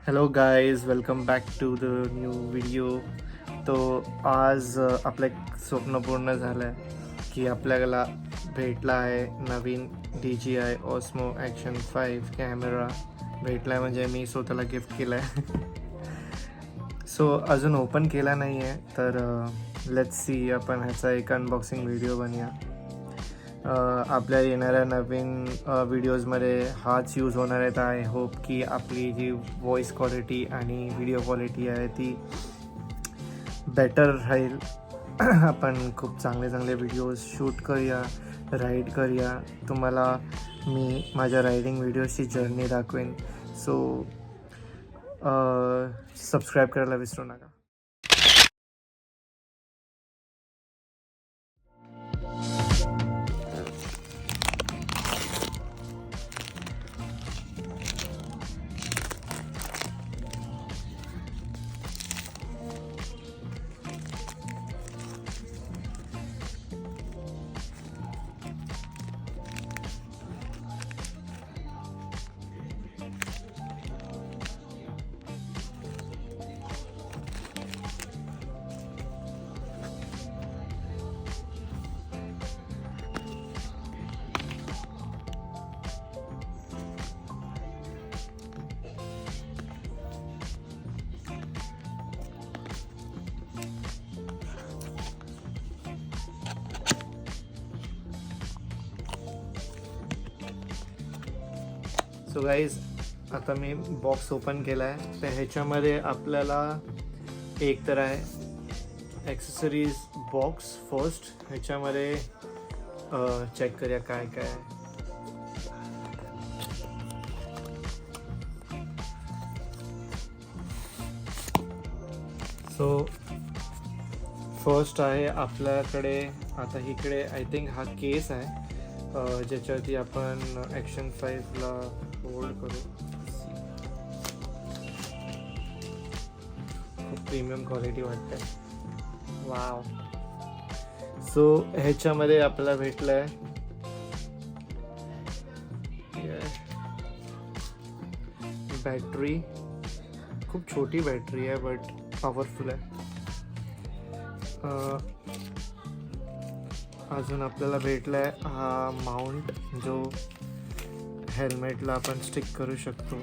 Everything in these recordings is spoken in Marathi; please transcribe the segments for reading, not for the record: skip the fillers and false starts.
Hello guys, welcome back to the new video. तो आज आपलं एक स्वप्न पूर्ण झालं आहे की आपल्याला भेटला आहे नवीन DJI Osmo Action 5 कॅमेरा भेटला आहे. म्हणजे मी स्वतःला गिफ्ट केला आहे. सो अजून ओपन केला नाही आहे, तर लेट्स सी, आपण ह्याचा एक अनबॉक्सिंग व्हिडिओ बनूया. आपल्या येणाऱ्या नवीन व्हिडिओजमध्ये हाच यूज होणार आहे. तर आय होप की आपली जी व्हॉईस क्वालिटी आणि व्हिडिओ क्वालिटी आहे ती बेटर राहील. आपण खूप चांगले व्हिडिओज शूट करूया, राईड करूया. तुम्हाला मी माझ्या रायडिंग व्हिडिओजची जर्नी दाखवेन. सो सबस्क्राईब करायला विसरू नका. सो गाईज, आता मी बॉक्स ओपन केला आहे. तर ह्याच्यामध्ये आपल्याला एक तर आहे ॲक्सेसरीज बॉक्स. फर्स्ट ह्याच्यामध्ये चेक करूया काय काय आहे. सो फर्स्ट आहे आपल्याकडे, आता इकडे आय थिंक हा केस आहे ज्याच्यावरती आपण Action 5ला होल्ड करू. खूप प्रीमियम क्वालिटी वाटते. वाव. सो ह्याच्यामध्ये आपल्याला भेटलं आहे बॅटरी. खूप छोटी बॅटरी आहे बट पॉवरफुल आहे. अजून आपल्याला भेटला आहे हा माउंट, जो हेल्मेटला आपण स्टिक करू शकतो.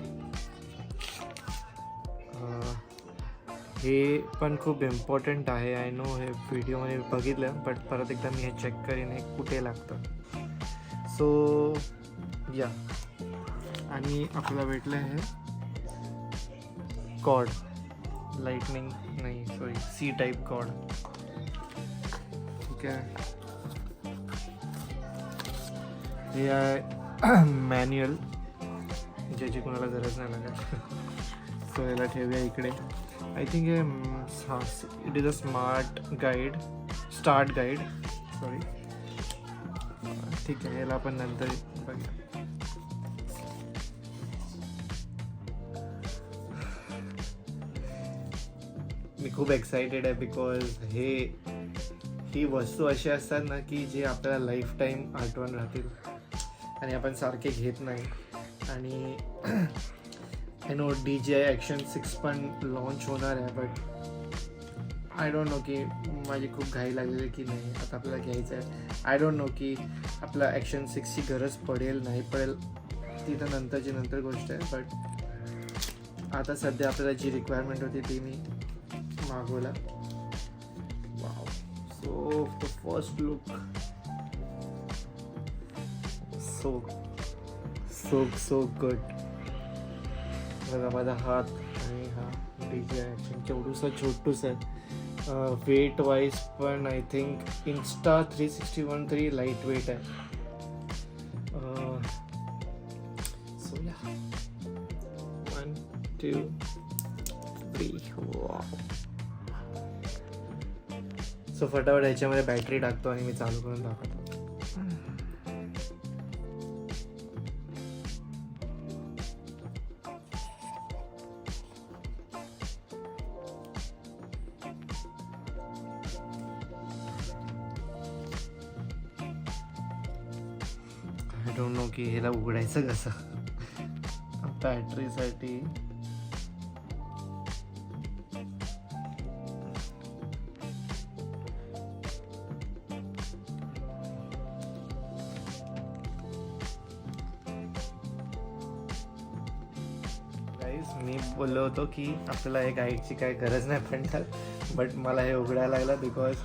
हे पण खूप इम्पॉर्टंट आहे. आय नो, हे व्हिडिओमध्ये बघितलं, बट परत एकदा मी हे चेक करीन हे कुठे लागतं. सो या, आणि आपल्याला भेटलं आहे कॉर्ड, लाइटनिंग नाही सॉरी सी टाईप कॉर्ड. ठीक आहे. हे आहे मॅन्युअल, ज्याची कोणाला गरज नाही लागत. सो याला ठेवूया इकडे. आय थिंक हे it is a start guide sorry. ठीक आहे, याला आपण नंतर बघूया. मी खूप एक्सायटेड आहे बिकॉज ही वस्तू अशी असतात ना की जे आपल्याला लाईफ टाईम आठवण राहतील आणि आपण सारखे घेत नाही. आणि आय नो DJI Action 6 पण लॉन्च होणार आहे, बट आय डोंट नो की माझी खूप घाई लागलेली की नाही आता आपल्याला घ्यायचं आहे. आय डोंट नो की आपला Action 6ची गरज पडेल नाही पडेल, ती तर नंतर गोष्ट आहे. बट आता सध्या आपल्याला जी रिक्वायरमेंट होती ती मी मागवला. Wow. So the first look so good. बघा माझा हात आणि हा DJI Action केवढूसा छोटूस आहे. वेट वाईज पण आय थिंक Insta360 तरी लाईट वेट आहे. सो या, 1 2 3. वाव. सो फटाफट ह्याच्यामध्ये बॅटरी टाकतो आणि मी चालू करून दाखवतो. आय डोंट नो की ह्याला उघडायचं कसं. बॅटरीसाठी गाईज मी बोललो होतो की आपल्याला हे गाईडची काही गरज नाही पडणार, बट मला हे उघडायला लागलं बिकॉज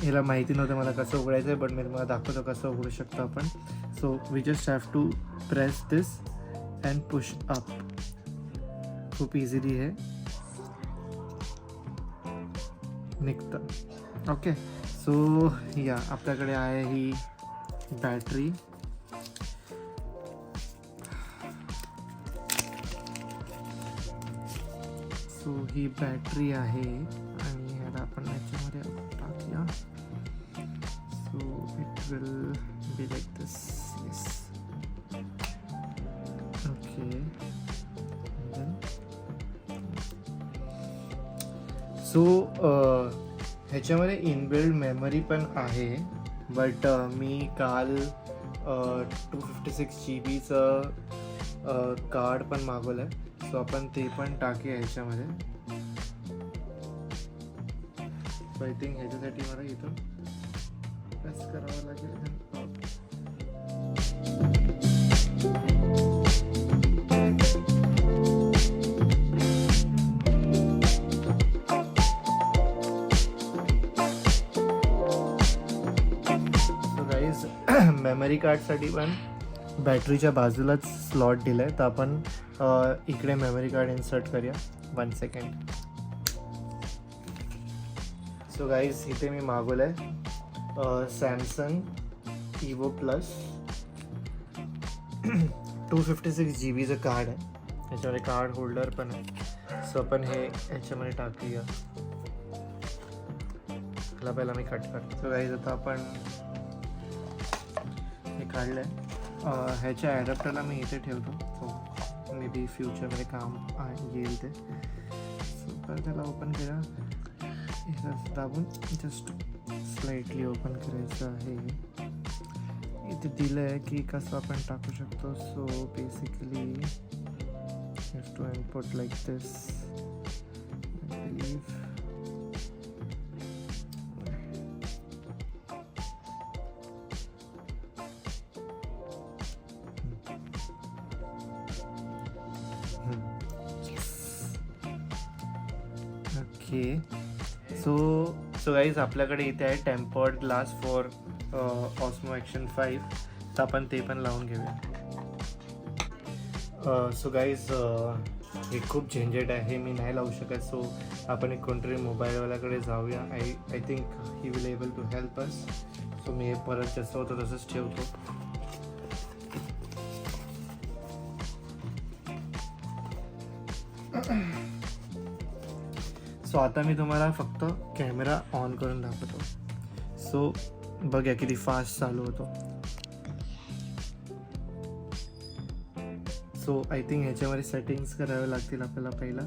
हिला माहिती नव्हतं मला कसं उघडायचं आहे. बट मी तुम्हाला दाखवतो कसं उघडू शकतो आपण. So we just have to press this and push up. खूप इझिली हे निघतं. ओके, सो या आपल्याकडे आहे ही बॅटरी. सो ही बॅटरी आहे आणि ह्याला आपण याच्यामध्ये टाकूया. So it will be like this. Yes, okay. So ह्याच्यामध्ये इनबिल्ड मेमरी पण आहे, बट मी काल 256 GBचं कार्ड पण मागवलं आहे. सो आपण ते पण टाकूया ह्याच्यामध्ये. सो आय थिंक ह्याच्यासाठी मला इथून प्रेस करावं लागेल. मेमरी कार्डसाठी पण बॅटरीच्या बाजूलाच स्लॉट दिला आहे, तर आपण इकडे मेमरी कार्ड इन्सर्ट करूया. 1 सेकंड. सो गाईज इथे मी मागवलं आहे सॅमसंग इवो प्लस 256 GBचं कार्ड आहे. ह्याच्यामध्ये कार्ड होल्डर पण आहे. सो आपण हे ह्याच्यामध्ये टाकूया. ह्याला पहिला मी कट करतो. सो गाईज आता आपण हे काढलं आहे. ह्याच्या ॲडॅप्टरला मी इथे ठेवतो. सो मे बी फ्युचरमध्ये काम येईल ते. सो तर त्याला ओपन केलं, इथं दाबून जस्ट स्लाइटली ओपन करायचं आहे. इथे दिलं आहे की कसं आपण टाकू शकतो. So basically have to input like this. I believe okay. So guys आपल्याकडे इथे आहे tempered glass for Osmo Action 5. तर आपण ते पण लावून घेऊया. सो गाईज हे खूप झंझट आहे, हे मी नाही लावू शकत. सो आपण एक कोणतरी मोबाईलवाल्याकडे जाऊया. I think he will able to help us. So मी हे परत जसं होतं तसंच ठेवतो. सो आता मी तुम्हाला फक्त कॅमेरा ऑन करून दाखवतो. सो बघा किती फास्ट चालू होतो. सो आय थिंक ह्याच्यामध्ये सेटिंग्स करावे लागतील आपल्याला पहिला.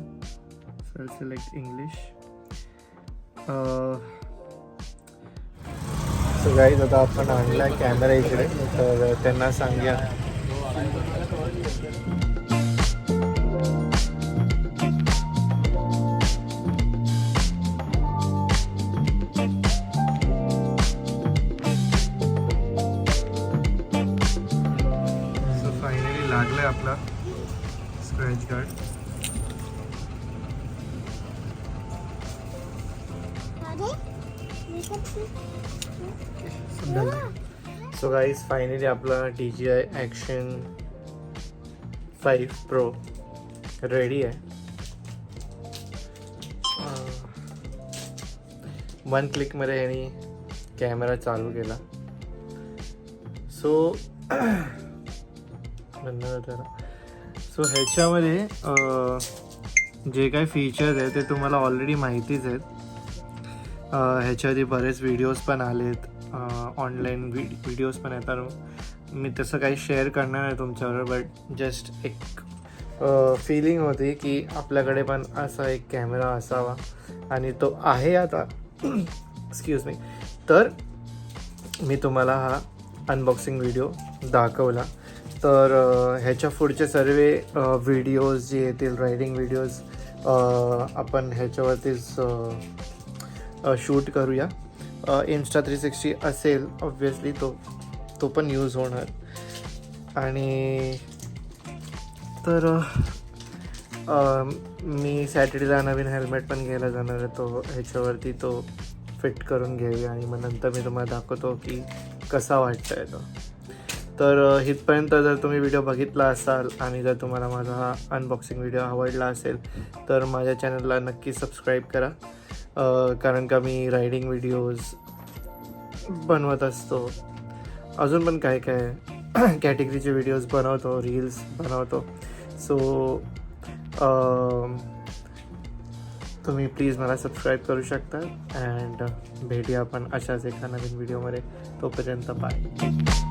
So select English. So guys आता आपण आणला कॅमेरा इकडे, तर त्यांना सांगूया. लागलाय आपला scratch guard. So guys finally आपला DJI ॲक्शन 5 Pro रेडी आहे. 1 क्लिकमध्ये ह्यानी कॅमेरा चालू केला. सो सो ह्याच्यामध्ये जे काही फीचर्स आहेत ते तुम्हाला ऑलरेडी माहितीच आहेत. ह्याच्याआधी बरेच व्हिडिओज पण आलेत, ऑनलाईन व्हिडिओज पण येतात. मी तसं काही शेअर करणार नाही तुमच्याबरोबर, बट जस्ट एक फीलिंग होती की आपल्याकडे पण असा एक कॅमेरा असावा, आणि तो आहे आता. Excuse me. तर मी तुम्हाला हा अनबॉक्सिंग व्हिडिओ दाखवला. तर ह्याच्या पुढचे सर्व व्हिडिओज जे येतील, रायडिंग व्हिडिओज, आपण ह्याच्यावरतीच शूट करूया. Insta360 असेल ऑब्व्हियसली, तो पण यूज होणार. आणि तर मी सॅटर्डेला नवीन हेल्मेट पण घ्यायला जाणार आहे, तो ह्याच्यावरती तो फिट करून घेऊया आणि मग नंतर मी तुम्हाला दाखवतो की कसा वाटतं आहे तो. तर इथपर्यंत जर तुम्ही व्हिडिओ बघितला असाल आणि जर तुम्हाला माझा हा अनबॉक्सिंग व्हिडिओ आवडला असेल तर माझ्या चॅनलला नक्की सबस्क्राईब करा, कारण का मी रायडिंग व्हिडिओज बनवत असतो. अजून पण काय काय कॅटेगरीचे व्हिडिओज बनवतो, रील्स बनवतो. सो तुम्ही प्लीज मला सबस्क्राईब करू शकता. अँड भेटूया आपण अशाच एका नवीन व्हिडिओमध्ये. तोपर्यंत बाय.